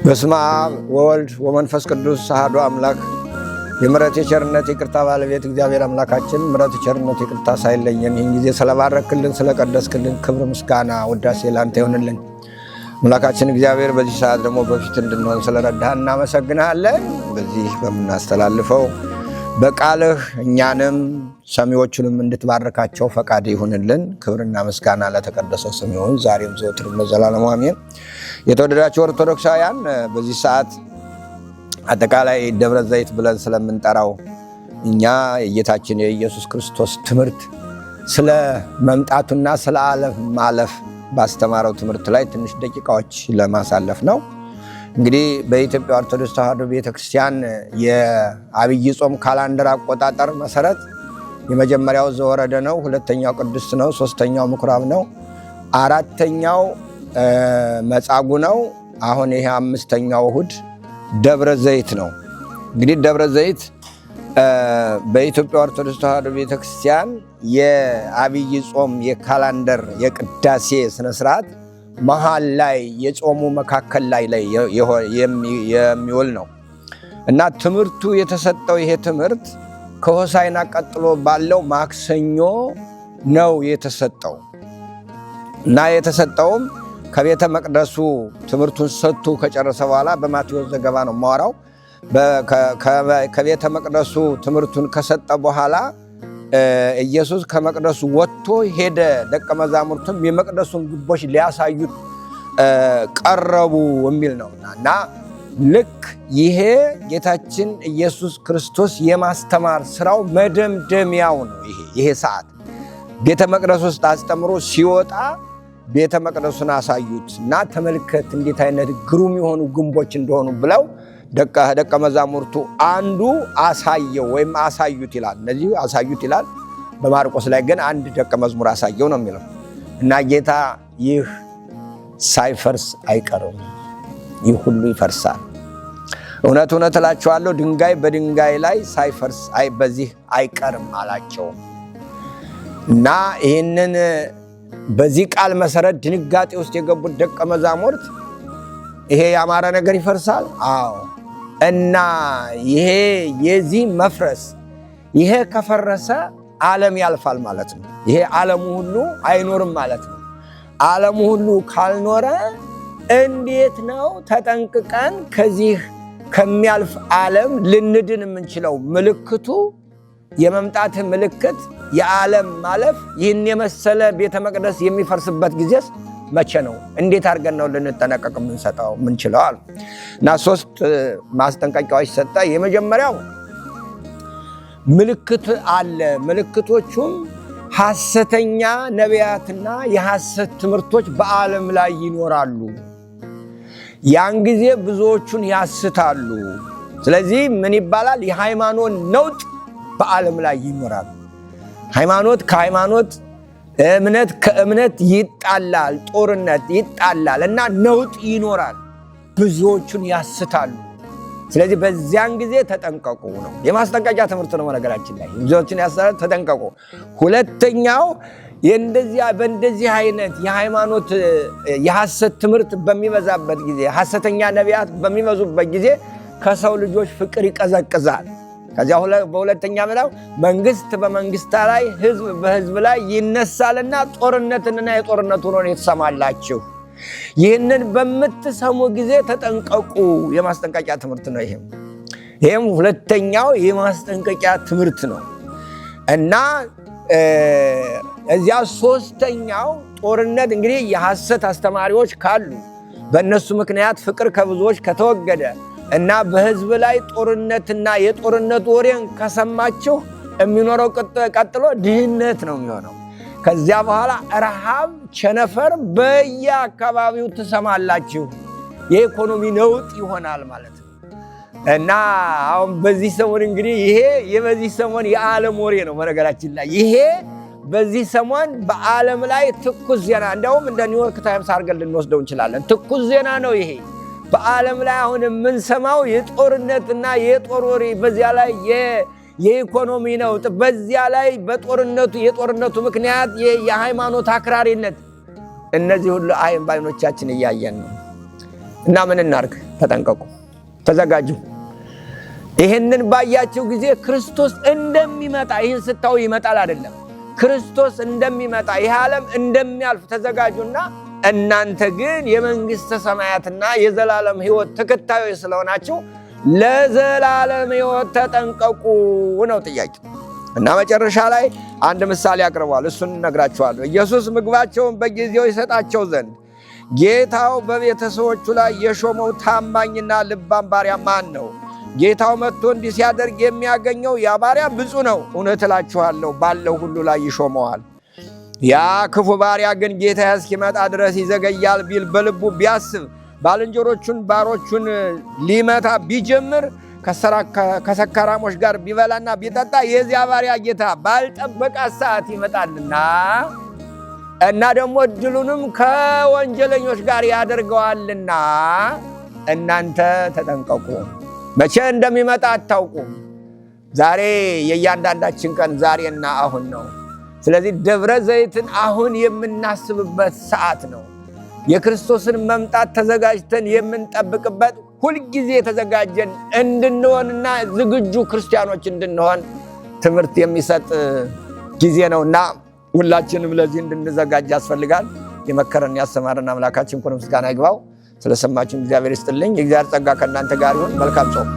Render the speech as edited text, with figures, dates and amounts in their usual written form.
በስመ አብ ወወልድ ወመንፈስ ቅዱስ አሐዱ አምላክ። የምሕረት የቸርነት ይቅርታ ባለቤት እግዚአብሔር አምላካችን ምሕረት የቸርነት ይቅርታ ሳይለየን ይህን ጊዜ ስለባረክልን ስለቀደስክልን ክብር ምስጋና ውዳሴ ላንተ ይሁንልን። አምላካችን እግዚአብሔር በዚህ ሰዓት ደግሞ በፊት እንድንሆን ስለረዳህ እናመሰግናለን። በዚህ በምናስተላልፈው በቃልህ እኛንም ሰሚዎቹንም እንድትባርካቸው ፈቃድ ይሁንልን። ክብርና ምስጋና ለተቀደሰው ስም ይሁን ዛሬም ዘወትርም ለዘላለሙ አሜን። የተወደዳችሁ ኦርቶዶክሳውያን በዚህ ሰዓት አጠቃላይ ደብረ ዘይት ብለን ስለምንጠራው እኛ የጌታችን የኢየሱስ ክርስቶስ ትምህርት ስለ መምጣቱና ስለ ዓለም ማለፍ ባስተማረው ትምህርት ላይ ትንሽ ደቂቃዎች ለማሳለፍ ነው። እንግዲህ በኢትዮጵያ ኦርቶዶክስ ተዋሕዶ ቤተክርስቲያን የአብይ ጾም ካላንደር አቆጣጠር መሰረት የመጀመሪያው ዘወረደ ነው፣ ሁለተኛው ቅዱስ ነው፣ ሶስተኛው ምኩራብ ነው፣ አራተኛው መጻጉዕ ነው። አሁን ይሄ አምስተኛው እሁድ ደብረ ዘይት ነው። እንግዲህ ደብረ ዘይት በኢትዮጵያ ኦርቶዶክስ ተዋሕዶ ቤተክርስቲያን የአብይ ጾም የካላንደር የቅዳሴ ስነስርዓት መሃል ላይ የጾሙ መካከል ላይ የሚውል ነው እና ትምህርቱ የተሰጠው ይሄ ትምህርት ከሆሳዕና ቀጥሎ ባለው ማክሰኞ ነው የተሰጠው እና የተሰጠውም ከቤተ መቅደሱ ትምህርቱን ሰጥቶ ከጨረሰ በኋላ በማቴዎስ ዘገባ ነው የማወራው። ከቤተ መቅደሱ ትምህርቱን ከሰጠ በኋላ ኢየሱስ ከመቅደሱ ወጥቶ ሄደ። ደቀ መዛሙርቱም የመቅደሱን ግቦች ሊያሳዩት ቀረቡ የሚል ነው እና ልክ ይሄ ጌታችን ኢየሱስ ክርስቶስ የማስተማር ስራው መደምደሚያው ነው። ይሄ ሰዓት ቤተ መቅደስ ውስጥ አስተምሮ ሲወጣ ቤተ መቅደሱን አሳዩት እና ተመልከት እንዴት አይነት ግሩም የሆኑ ግንቦች እንደሆኑ ብለው ደቀ መዛሙርቱ አንዱ አሳየው ወይም አሳዩት ይላል። እነዚህ አሳዩት ይላል። በማርቆስ ላይ ግን አንድ ደቀ መዝሙር አሳየው ነው የሚለው እና ጌታ ይህ ሳይፈርስ አይቀርም፣ ይህ ሁሉ ይፈርሳል። እውነት እውነት እላችኋለሁ ድንጋይ በድንጋይ ላይ ሳይፈርስ በዚህ አይቀርም አላቸው እና ይህንን በዚህ ቃል መሰረት ድንጋጤ ውስጥ የገቡት ደቀ መዛሙርት ይሄ ያማረ ነገር ይፈርሳል? አዎ። እና ይሄ የዚህ መፍረስ ይሄ ከፈረሰ ዓለም ያልፋል ማለት ነው። ይሄ ዓለሙ ሁሉ አይኖርም ማለት ነው። ዓለሙ ሁሉ ካልኖረ እንዴት ነው ተጠንቅቀን ከዚህ ከሚያልፍ ዓለም ልንድን የምንችለው? ምልክቱ የመምጣት ምልክት የዓለም ማለፍ ይህን የመሰለ ቤተ መቅደስ የሚፈርስበት ጊዜስ መቼ ነው? እንዴት አድርገን ነው ልንጠነቀቅ ምንችለው አሉ እና 3 ማስጠንቀቂያዎች ሰጠ። የመጀመሪያው ምልክት አለ። ምልክቶቹም ሐሰተኛ ነቢያትና የሐሰት ትምህርቶች በዓለም ላይ ይኖራሉ። ያን ጊዜ ብዙዎቹን ያስታሉ። ስለዚህ ምን ይባላል? የሃይማኖት ነውጥ በዓለም ላይ ይኖራል። ሃይማኖት ከሃይማኖት እምነት ከእምነት ይጣላል፣ ጦርነት ይጣላል እና ነውጥ ይኖራል። ብዙዎቹን ያስታሉ። ስለዚህ በዚያን ጊዜ ተጠንቀቁ ነው። የማስጠንቀቂያ ትምህርት ነው። ነገራችን ላይ ብዙዎችን ያስታሉ፣ ተጠንቀቁ። ሁለተኛው በእንደዚህ አይነት የሃይማኖት የሐሰት ትምህርት በሚበዛበት ጊዜ፣ ሐሰተኛ ነቢያት በሚበዙበት ጊዜ ከሰው ልጆች ፍቅር ይቀዘቅዛል። ከዚያ በሁለተኛ ምዕራፍ መንግስት በመንግስት ላይ ህዝብ በህዝብ ላይ ይነሳልና ጦርነትንና የጦርነት ሆኖ ትሰማላችሁ። ይህንን በምትሰሙ ጊዜ ተጠንቀቁ። የማስጠንቀቂያ ትምህርት ነው። ይህም ሁለተኛው የማስጠንቀቂያ ትምህርት ነው እና እዚያ ሶስተኛው ጦርነት እንግዲህ የሐሰት አስተማሪዎች ካሉ በእነሱ ምክንያት ፍቅር ከብዙዎች ከተወገደ እና በህዝብ ላይ ጦርነትና የጦርነት ወሬን ከሰማችሁ የሚኖረው ቀጥሎ ድህነት ነው የሚሆነው። ከዚያ በኋላ ረሃብ፣ ቸነፈር በየአካባቢው ትሰማላችሁ። የኢኮኖሚ ነውጥ ይሆናል ማለት ነው እና አሁን በዚህ ሰሞን እንግዲህ ይሄ የበዚህ ሰሞን የዓለም ወሬ ነው። በነገራችን ላይ ይሄ በዚህ ሰሞን በዓለም ላይ ትኩስ ዜና እንደውም እንደ ኒውዮርክ ታይምስ አድርገን ልንወስደው እንችላለን። ትኩስ ዜና ነው ይሄ። በዓለም ላይ አሁን የምንሰማው የጦርነትና የጦር ወሬ፣ በዚያ ላይ የኢኮኖሚ ነውጥ፣ በዚያ ላይ የጦርነቱ ምክንያት የሃይማኖት አክራሪነት፣ እነዚህ ሁሉ በዓይኖቻችን እያየን ነው እና ምን እናርግ? ተጠንቀቁ፣ ተዘጋጁ። ይህንን ባያችሁ ጊዜ ክርስቶስ እንደሚመጣ፣ ይህን ስታዩ ይመጣል አይደለም፣ ክርስቶስ እንደሚመጣ ይህ ዓለም እንደሚያልፍ ተዘጋጁና እናንተ ግን የመንግሥተ ሰማያትና የዘላለም ሕይወት ተከታዮች ስለሆናችሁ ለዘላለም ሕይወት ተጠንቀቁ ነው ጥያቄው። እና መጨረሻ ላይ አንድ ምሳሌ አቅርቧል። እሱን እነግራችኋለሁ። ኢየሱስ ምግባቸውን በጊዜው ይሰጣቸው ዘንድ ጌታው በቤተሰቦቹ ላይ የሾመው ታማኝና ልባም ባሪያ ማን ነው? ጌታው መጥቶ እንዲህ ሲያደርግ የሚያገኘው ያ ባሪያ ብፁዕ ነው። እውነት እላችኋለሁ ባለው ሁሉ ላይ ይሾመዋል። ያ ክፉ ባሪያ ግን ጌታ እስኪመጣ ድረስ ይዘገያል ቢል በልቡ ቢያስብ ባልንጀሮቹን ባሮቹን ሊመታ ቢጀምር ከሰካራሞች ጋር ቢበላና ቢጠጣ የዚያ ባሪያ ጌታ ባልጠበቃት ሰዓት ይመጣልና እና ደግሞ እድሉንም ከወንጀለኞች ጋር ያደርገዋልና እናንተ ተጠንቀቁ። መቼ እንደሚመጣ አታውቁም። ዛሬ የእያንዳንዳችን ቀን ዛሬና አሁን ነው። ስለዚህ ደብረ ዘይትን አሁን የምናስብበት ሰዓት ነው። የክርስቶስን መምጣት ተዘጋጅተን የምንጠብቅበት፣ ሁልጊዜ የተዘጋጀን እንድንሆንና ዝግጁ ክርስቲያኖች እንድንሆን ትምህርት የሚሰጥ ጊዜ ነውና ሁላችንም ለዚህ እንድንዘጋጅ ያስፈልጋል። የመከረን ያስተማረን አምላካችን ክብር ምስጋና ይግባው። ስለሰማችን እግዚአብሔር ይስጥልኝ። የእግዚአብሔር ጸጋ ከእናንተ ጋር ይሁን። መልካም ጾም